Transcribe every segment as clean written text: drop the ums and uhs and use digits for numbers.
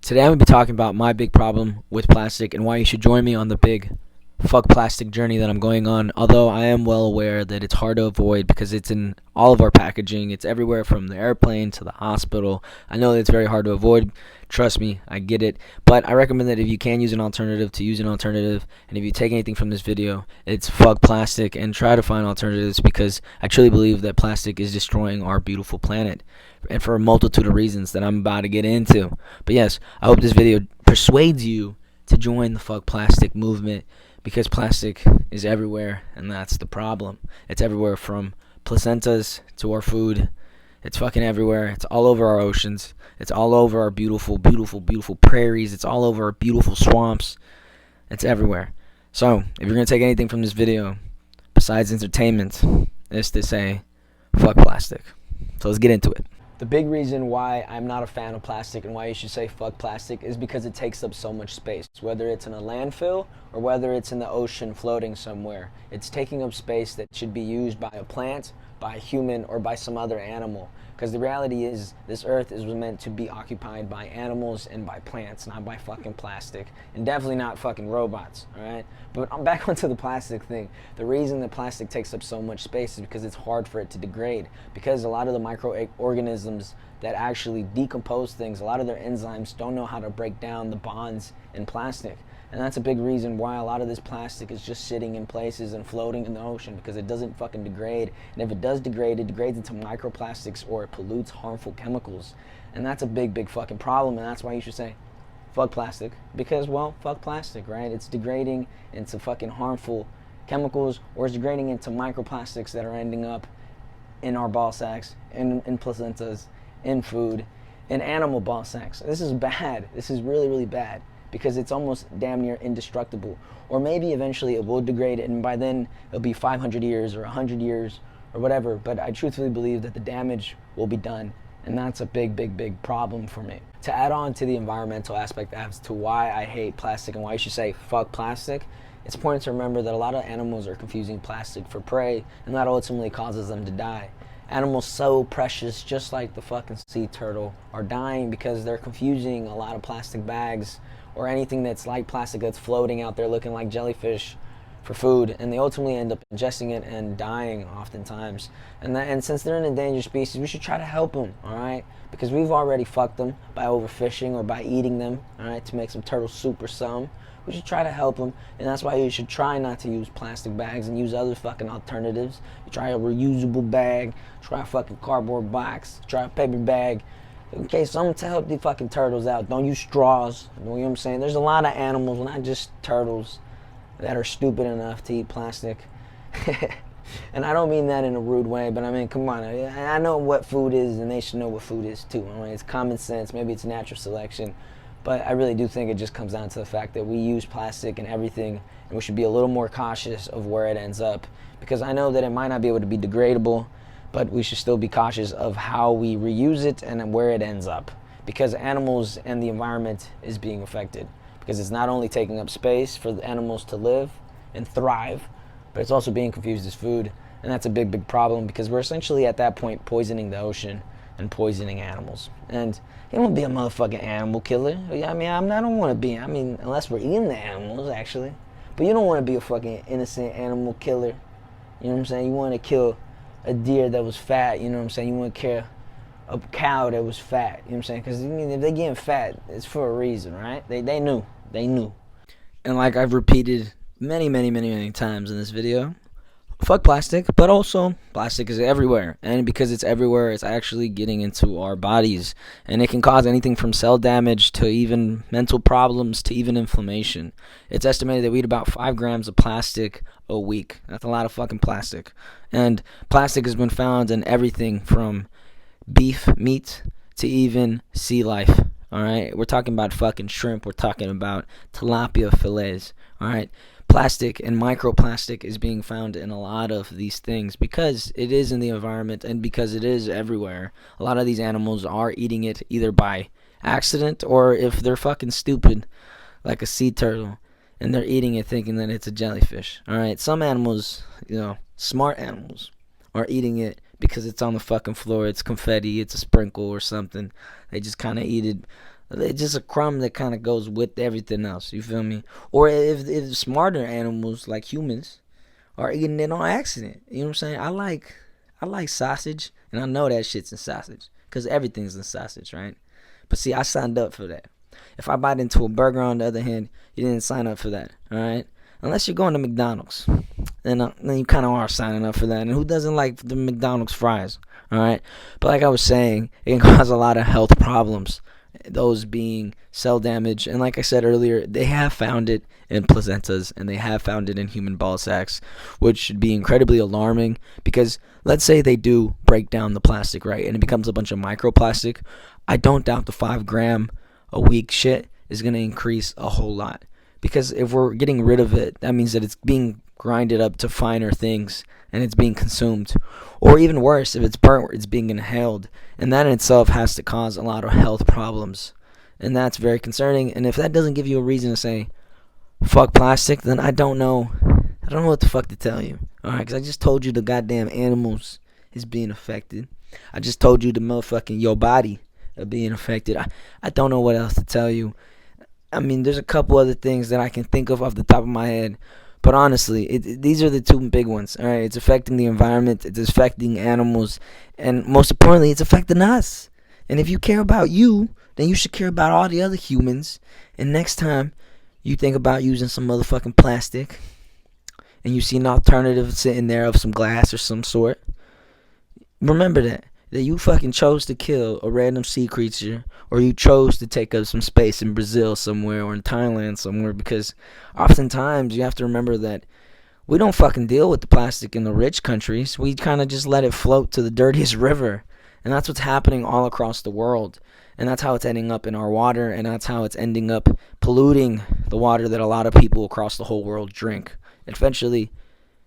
Today I'm going to be talking about my big problem with plastic and why you should join me on the big fuck plastic journey that I'm going on. Although I am well aware that it's hard to avoid because it's in all of our packaging. It's everywhere from the airplane to the hospital. I know that it's very hard to avoid. Trust me, I get it. But I recommend that if you can use an alternative, to use an alternative. And if you take anything from this video, it's fuck plastic and try to find alternatives, because I truly believe that plastic is destroying our beautiful planet, and for a multitude of reasons that I'm about to get into. But yes, I hope this video persuades you to join the fuck plastic movement, because plastic is everywhere, and that's the problem. It's everywhere, from placentas to our food. It's fucking everywhere. It's all over our oceans. It's all over our beautiful, beautiful, beautiful prairies. It's all over our beautiful swamps. It's everywhere. So, if you're going to take anything from this video, besides entertainment, is to say, fuck plastic. So let's get into it. The big reason why I'm not a fan of plastic and why you should say fuck plastic is because it takes up so much space. Whether it's in a landfill or whether it's in the ocean floating somewhere, it's taking up space that should be used by a plant, by a human, or by some other animal. Because the reality is, this earth is meant to be occupied by animals and by plants, not by fucking plastic, and definitely not fucking robots, alright? But I'm back onto the plastic thing. The reason that plastic takes up so much space is because it's hard for it to degrade, because a lot of the microorganisms that actually decompose things, a lot of their enzymes don't know how to break down the bonds in plastic. And that's a big reason why a lot of this plastic is just sitting in places and floating in the ocean, because it doesn't fucking degrade. And if it does degrade, it degrades into microplastics, or it pollutes harmful chemicals. And that's a big, big fucking problem. And that's why you should say, fuck plastic. Because, well, fuck plastic, right? It's degrading into fucking harmful chemicals, or it's degrading into microplastics that are ending up in our ball sacks, in placentas, in food, in animal ball sacks. This is bad. This is really, really bad, because it's almost damn near indestructible. Or maybe eventually it will degrade, and by then it'll be 500 years or 100 years or whatever, but I truthfully believe that the damage will be done, and that's a big, big, big problem for me. To add on to the environmental aspect as to why I hate plastic and why you should say fuck plastic, it's important to remember that a lot of animals are confusing plastic for prey, and that ultimately causes them to die. Animals so precious, just like the fucking sea turtle, are dying because they're confusing a lot of plastic bags or anything that's like plastic that's floating out there looking like jellyfish for food, and they ultimately end up ingesting it and dying oftentimes. And since they're an endangered species, we should try to help them, all right? Because we've already fucked them by overfishing or by eating them, all right, to make some turtle soup or something. We should try to help them, and that's why you should try not to use plastic bags and use other fucking alternatives. You try a reusable bag, try a fucking cardboard box, try a paper bag. Okay, something to help the fucking turtles out. Don't use straws. You know what I'm saying? There's a lot of animals, not just turtles, that are stupid enough to eat plastic. And I don't mean that in a rude way, but I mean, come on. I know what food is, and they should know what food is too. I mean, it's common sense. Maybe it's natural selection. But I really do think it just comes down to the fact that we use plastic in everything, and we should be a little more cautious of where it ends up. Because I know that it might not be able to be degradable, but we should still be cautious of how we reuse it and where it ends up. Because animals and the environment is being affected. Because it's not only taking up space for the animals to live and thrive, but it's also being confused as food. And that's a big, big problem, because we're essentially at that point poisoning the ocean and poisoning animals. And you don't want to be a motherfucking animal killer. I mean, I don't want to be, unless we're eating the animals, actually. But you don't want to be a fucking innocent animal killer. You know what I'm saying? You want to kill a deer that was fat, you know what I'm saying? You want to kill a cow that was fat, you know what I'm saying? Because if they're getting fat, it's for a reason, right? They knew. They knew. And like I've repeated many, many, many, many times in this video, fuck plastic, but also plastic is everywhere. And because it's everywhere, it's actually getting into our bodies. And it can cause anything from cell damage to even mental problems to even inflammation. It's estimated that we eat about 5 grams of plastic a week. That's a lot of fucking plastic. And plastic has been found in everything from beef, meat, to even sea life. Alright? We're talking about fucking shrimp. We're talking about tilapia fillets. Alright? Plastic and microplastic is being found in a lot of these things because it is in the environment and because it is everywhere. A lot of these animals are eating it either by accident, or if they're fucking stupid, like a sea turtle, and they're eating it thinking that it's a jellyfish. Alright, some animals, smart animals, are eating it because it's on the fucking floor, it's confetti, it's a sprinkle or something. They just kind of eat it It's just a crumb that kind of goes with everything else. You feel me? Or if smarter animals like humans are eating it on accident. You know what I'm saying? I like sausage, and I know that shit's in sausage because everything's in sausage, right? But see, I signed up for that. If I bite into a burger, on the other hand, you didn't sign up for that, all right? Unless you're going to McDonald's, then you kind of are signing up for that. And who doesn't like the McDonald's fries, all right? But like I was saying, it can cause a lot of health problems, those being cell damage. And like I said earlier, they have found it in placentas and they have found it in human ball sacks, which should be incredibly alarming because let's say they do break down the plastic, right? And it becomes a bunch of microplastic. I don't doubt the 5 gram a week shit is going to increase a whole lot. Because if we're getting rid of it, that means that it's being grinded up to finer things and it's being consumed. Or even worse, if it's burnt, it's being inhaled. And that in itself has to cause a lot of health problems. And that's very concerning. And if that doesn't give you a reason to say, fuck plastic, then I don't know. I don't know what the fuck to tell you. Alright, because I just told you the goddamn animals is being affected. I just told you the motherfucking your body are being affected. I don't know what else to tell you. I mean, there's a couple other things that I can think of off the top of my head. But honestly, these are the two big ones. All right, it's affecting the environment, it's affecting animals, and most importantly, it's affecting us. And if you care about you, then you should care about all the other humans. And next time you think about using some motherfucking plastic, and you see an alternative sitting there of some glass or some sort, remember that you fucking chose to kill a random sea creature, or you chose to take up some space in Brazil somewhere or in Thailand somewhere, because oftentimes you have to remember that we don't fucking deal with the plastic in the rich countries. We kind of just let it float to the dirtiest river, and that's what's happening all across the world, and that's how it's ending up in our water, and that's how it's ending up polluting the water that a lot of people across the whole world drink, eventually,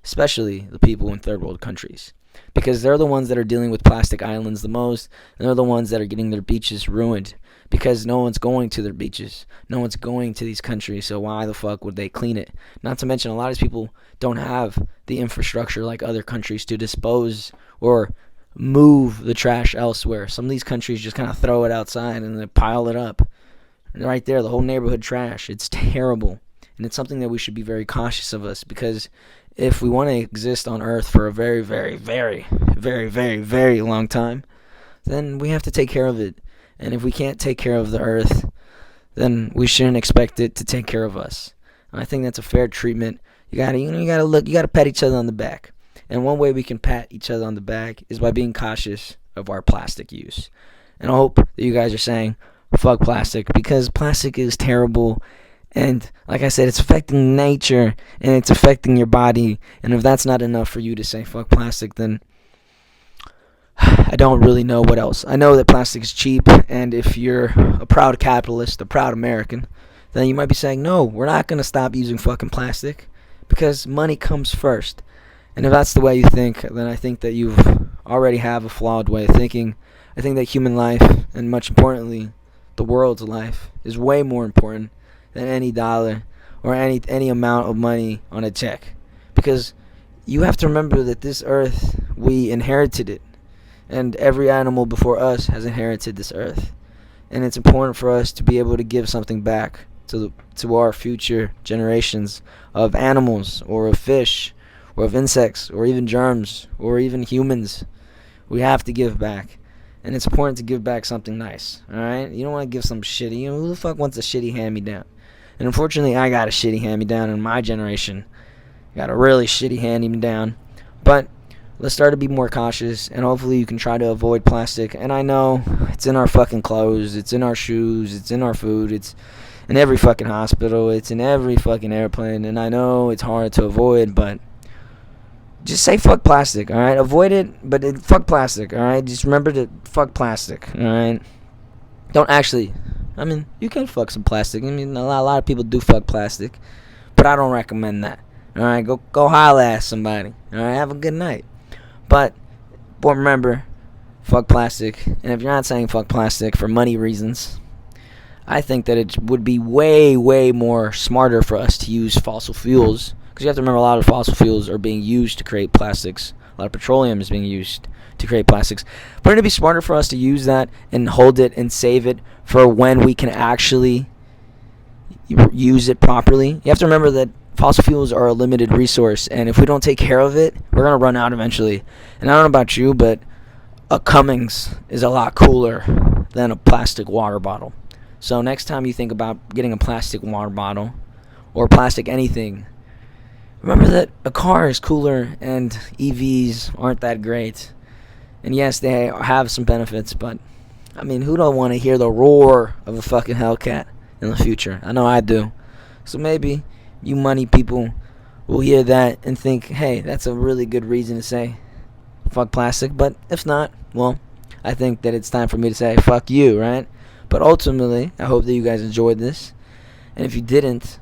especially the people in third world countries. Because they're the ones that are dealing with plastic islands the most, and they're the ones that are getting their beaches ruined because no one's going to their beaches. No one's going to these countries, so why the fuck would they clean it? Not to mention, a lot of these people don't have the infrastructure like other countries to dispose or move the trash elsewhere. Some of these countries just kind of throw it outside and they pile it up. Right there, the whole neighborhood trash. It's terrible. And it's something that we should be very cautious of us, because if we want to exist on Earth for a very, very, very, very, very, very long time, then we have to take care of it. And if we can't take care of the Earth, then we shouldn't expect it to take care of us. And I think that's a fair treatment. You gotta pat each other on the back. And one way we can pat each other on the back is by being cautious of our plastic use. And I hope that you guys are saying, fuck plastic, because plastic is terrible. And like I said, it's affecting nature and it's affecting your body. And if that's not enough for you to say fuck plastic, then I don't really know what else. I know that plastic is cheap, and if you're a proud capitalist, a proud American, then you might be saying, no, we're not going to stop using fucking plastic because money comes first. And if that's the way you think, then I think that you already have a flawed way of thinking. I think that human life, and much importantly, the world's life, is way more important than any dollar or any amount of money on a check. Because you have to remember that this earth, we inherited it. And every animal before us has inherited this earth. And it's important for us to be able to give something back to our future generations of animals, or of fish, or of insects, or even germs, or even humans. We have to give back. And it's important to give back something nice, alright? You don't want to give some shitty. Who the fuck wants a shitty hand-me-down? And unfortunately, I got a shitty hand-me-down in my generation. I got a really shitty hand-me-down. But let's start to be more cautious, and hopefully you can try to avoid plastic. And I know it's in our fucking clothes, it's in our shoes, it's in our food, it's in every fucking hospital, it's in every fucking airplane. And I know it's hard to avoid, but just say fuck plastic, alright? Avoid it, but fuck plastic, alright? Just remember to fuck plastic, alright? Don't actually, I mean, you can fuck some plastic. I mean, a lot of people do fuck plastic, but I don't recommend that, alright? Go holla at somebody, alright? Have a good night. But remember, fuck plastic. And if you're not saying fuck plastic for money reasons, I think that it would be way, way more smarter for us to use fossil fuels. Because you have to remember, a lot of fossil fuels are being used to create plastics A lot of petroleum is being used to create plastics. Wouldn't it be smarter for us to use that and hold it and save it for when we can actually use it properly? You have to remember that fossil fuels are a limited resource, and if we don't take care of it, we're going to run out eventually. And I don't know about you, but a Cummings is a lot cooler than a plastic water bottle. So next time you think about getting a plastic water bottle or plastic anything, remember that a car is cooler and EVs aren't that great. And yes, they have some benefits, but I mean, who don't want to hear the roar of a fucking Hellcat in the future? I know I do. So maybe you money people will hear that and think, hey, that's a really good reason to say fuck plastic. But if not, well, I think that it's time for me to say fuck you, right? But ultimately, I hope that you guys enjoyed this. And if you didn't,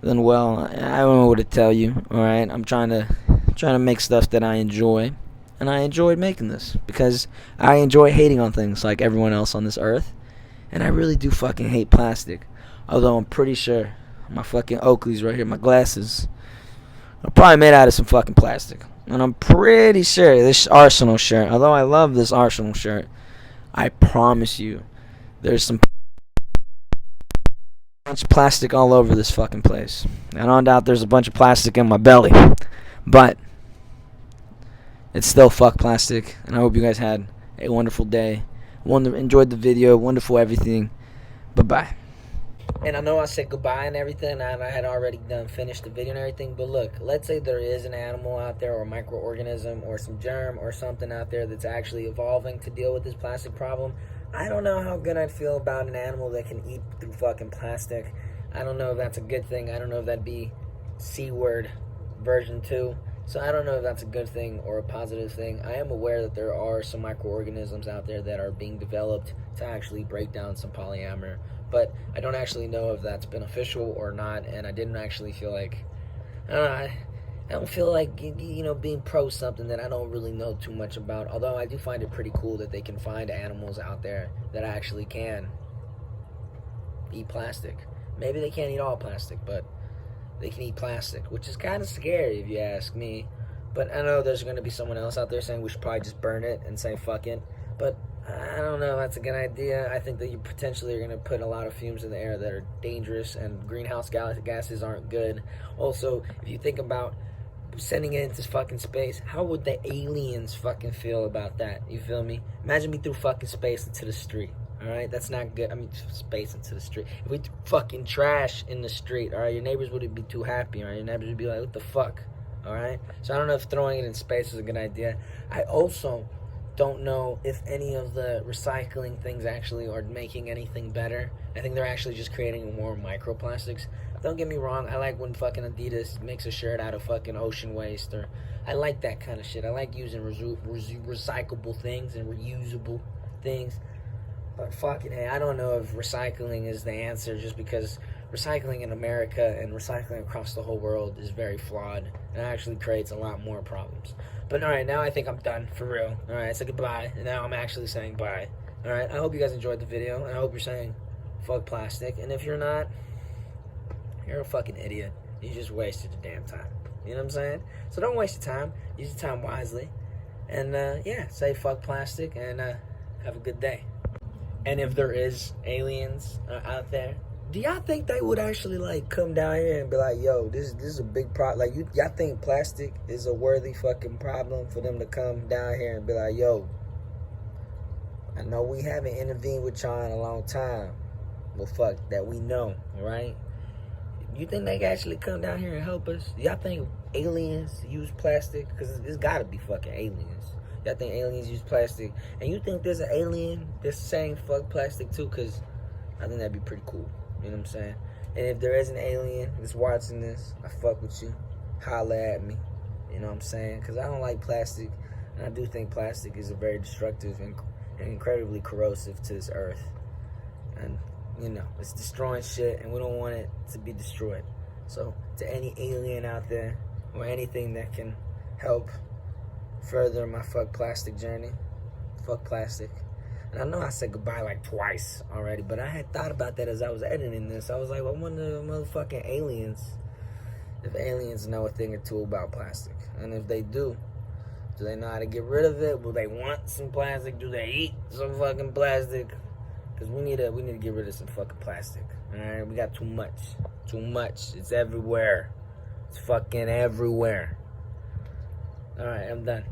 then well, I don't know what to tell you. All right, I'm trying to make stuff that I enjoy, and I enjoyed making this because I enjoy hating on things like everyone else on this earth, and I really do fucking hate plastic. Although I'm pretty sure my fucking Oakleys right here, my glasses, are probably made out of some fucking plastic. And I'm pretty sure this Arsenal shirt, although I love this Arsenal shirt, I promise you, there's some bunch of plastic all over this fucking place. I don't doubt there's a bunch of plastic in my belly, but it's still fuck plastic. And I hope you guys had a wonderful day. Enjoyed the video. Wonderful everything. Bye-bye. And I know I said goodbye and everything, and I had already finished the video and everything, but look, let's say there is an animal out there or a microorganism or some germ or something out there that's actually evolving to deal with this plastic problem. I don't know how good I'd feel about an animal that can eat through fucking plastic. I don't know if that's a good thing. I don't know if that'd be C-word version 2. So I don't know if that's a good thing or a positive thing. I am aware that there are some microorganisms out there that are being developed to actually break down some polyamide. But I don't actually know if that's beneficial or not, and I didn't actually feel like, I don't feel like, being pro something that I don't really know too much about. Although I do find it pretty cool that they can find animals out there that actually can eat plastic. Maybe they can't eat all plastic, but they can eat plastic, which is kind of scary if you ask me. But I know there's going to be someone else out there saying we should probably just burn it and say fuck it. But I don't know if that's a good idea. I think that you potentially are going to put a lot of fumes in the air that are dangerous, and greenhouse gases aren't good. Also, if you think about sending it into fucking space, how would the aliens fucking feel about that? You feel me? Imagine me through fucking space into the street. Alright, that's not good. I mean, space into the street. If we threw fucking trash in the street, alright, your neighbors wouldn't be too happy, alright? Your neighbors would be like, what the fuck? Alright? So I don't know if throwing it in space is a good idea. I also don't know if any of the recycling things actually are making anything better. I think they're actually just creating more microplastics. Don't get me wrong, I like when fucking Adidas makes a shirt out of fucking ocean waste, or I like that kind of shit. I like using recyclable things and reusable things. But fucking hey, I don't know if recycling is the answer, just because recycling in America and recycling across the whole world is very flawed and actually creates a lot more problems. But alright, now I think I'm done, for real. Alright, I said goodbye, and now I'm actually saying bye. Alright, I hope you guys enjoyed the video, and I hope you're saying fuck plastic. And if you're not, you're a fucking idiot. You just wasted your damn time. You know what I'm saying? So don't waste your time. Use your time wisely. And yeah, say fuck plastic, and have a good day. And if there is aliens out there, do y'all think they would actually like come down here and be like, yo, this is a big problem? Like, y'all think plastic is a worthy fucking problem for them to come down here and be like, yo, I know we haven't intervened with y'all in a long time, but fuck that, we know, right? You think they can actually come down here and help us? Y'all think aliens use plastic? Because it's gotta be fucking aliens. Y'all think aliens use plastic? And you think there's an alien that's saying fuck plastic too? Because I think that'd be pretty cool. You know what I'm saying? And if there is an alien that's watching this, I fuck with you. Holla at me. You know what I'm saying? Because I don't like plastic. And I do think plastic is a very destructive and incredibly corrosive to this earth. And, you know, it's destroying shit, and we don't want it to be destroyed. So, to any alien out there, or anything that can help further my fuck plastic journey, fuck plastic. And I know I said goodbye like twice already, but I had thought about that as I was editing this. I was like, well, I wonder if motherfucking aliens, if aliens know a thing or two about plastic. And if they do, Do they know how to get rid of it? Will they want some plastic? Do they eat some fucking plastic? Because we need to get rid of some fucking plastic. Alright, we got too much. Too much. It's everywhere. It's fucking everywhere. Alright, I'm done.